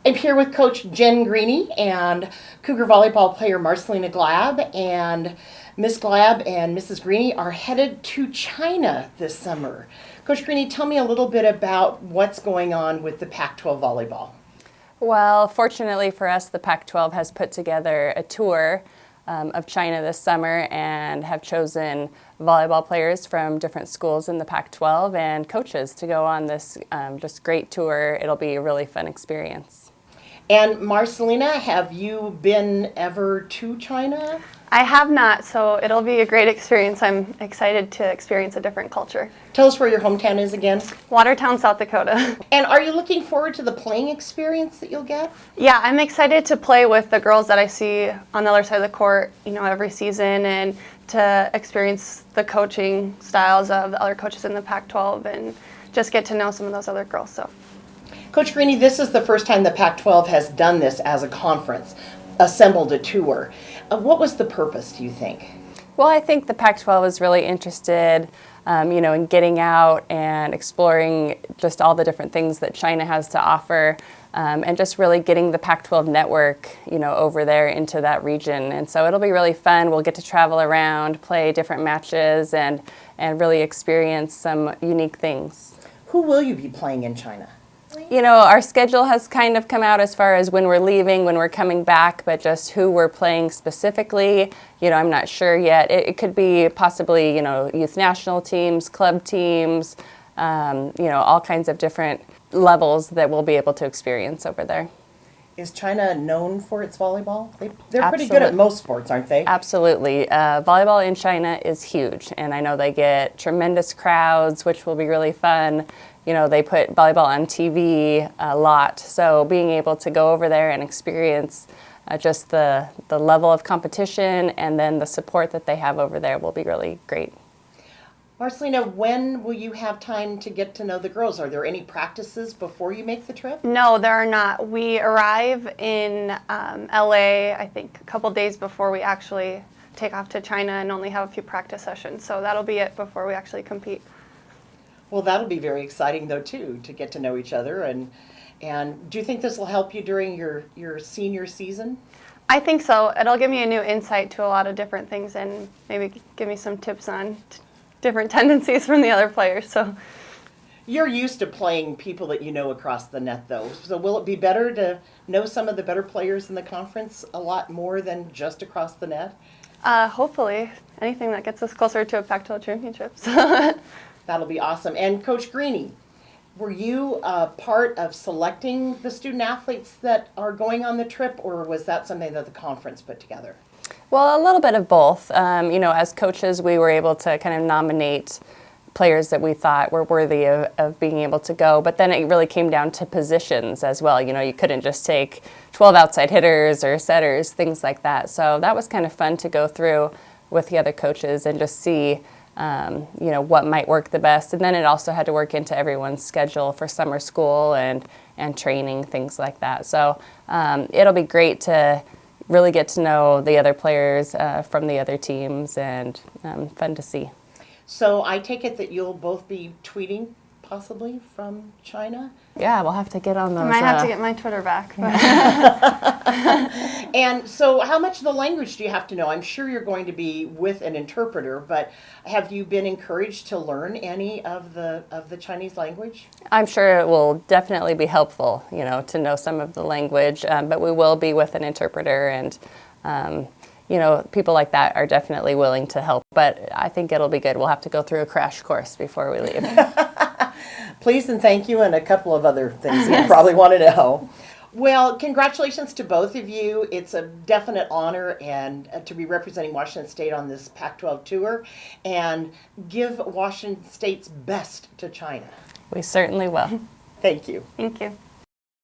I'm here with Coach Jen Greeny and Cougar volleyball player Marcelina Glab. And Miss Glab and Mrs. Greeny are headed to China this summer. Coach Greeny, tell me a little bit about what's going on with the Pac-12 volleyball. Well, fortunately for us, the Pac-12 has put together a tour of China this summer and have chosen volleyball players from different schools in the Pac-12 and coaches to go on this just great tour. It'll be a really fun experience. And Marcelina, have you been ever to China? I have not, so it'll be a great experience. I'm excited to experience a different culture. Tell us where your hometown is again. Watertown, South Dakota. And are you looking forward to the playing experience that you'll get? Yeah, I'm excited to play with the girls that I see on the other side of the court, every season, and to experience the coaching styles of the other coaches in the Pac-12 and just get to know some of those other girls. So, Coach Greeny, this is the first time the Pac-12 has done this as a conference, assembled a tour. What was the purpose, do you think? Well, I think the Pac-12 is really interested, in getting out and exploring just all the different things that China has to offer, and just really getting the Pac-12 network, over there into that region. And so it'll be really fun. We'll get to travel around, play different matches, and really experience some unique things. Who will you be playing in China? Our schedule has kind of come out as far as when we're leaving, when we're coming back, but just who we're playing specifically, I'm not sure yet. It could be possibly, youth national teams, club teams, all kinds of different levels that we'll be able to experience over there. Is China known for its volleyball? They're pretty good at most sports, aren't they? Absolutely. Volleyball in China is huge, and I know they get tremendous crowds, which will be really fun. They put volleyball on TV a lot, so being able to go over there and experience just the level of competition and then the support that they have over there will be really great. Marcelina, when will you have time to get to know the girls? Are there any practices before you make the trip? No, there are not. We arrive in LA, I think, a couple days before we actually take off to China and only have a few practice sessions. So that'll be it before we actually compete. Well, that'll be very exciting, though, too, to get to know each other. And do you think this will help you during your senior season? I think so. It'll give me a new insight to a lot of different things and maybe give me some tips on different tendencies from the other players. So you're used to playing people that you know across the net, though. So will it be better to know some of the better players in the conference a lot more than just across the net? Hopefully. Anything that gets us closer to a Pac-12 championships. That'll be awesome. And Coach Greeny, were you part of selecting the student athletes that are going on the trip, or was that something that the conference put together? Well, a little bit of both. As coaches, we were able to kind of nominate players that we thought were worthy of being able to go, but then it really came down to positions as well. You couldn't just take 12 outside hitters or setters, things like that. So that was kind of fun to go through with the other coaches and just see what might work the best. And then it also had to work into everyone's schedule for summer school and training, things like that. So it'll be great to really get to know the other players from the other teams and fun to see. So I take it that you'll both be tweeting possibly from China? Yeah, we'll have to get on those. I might have to get my Twitter back. And so how much of the language do you have to know? I'm sure you're going to be with an interpreter, but have you been encouraged to learn any of the Chinese language? I'm sure it will definitely be helpful, to know some of the language, but we will be with an interpreter, and people like that are definitely willing to help. But I think it'll be good. We'll have to go through a crash course before we leave. Please and thank you, and a couple of other things you probably want to know. Well, congratulations to both of you. It's a definite honor and to be representing Washington State on this Pac-12 tour and give Washington State's best to China. We certainly will. Thank you. Thank you.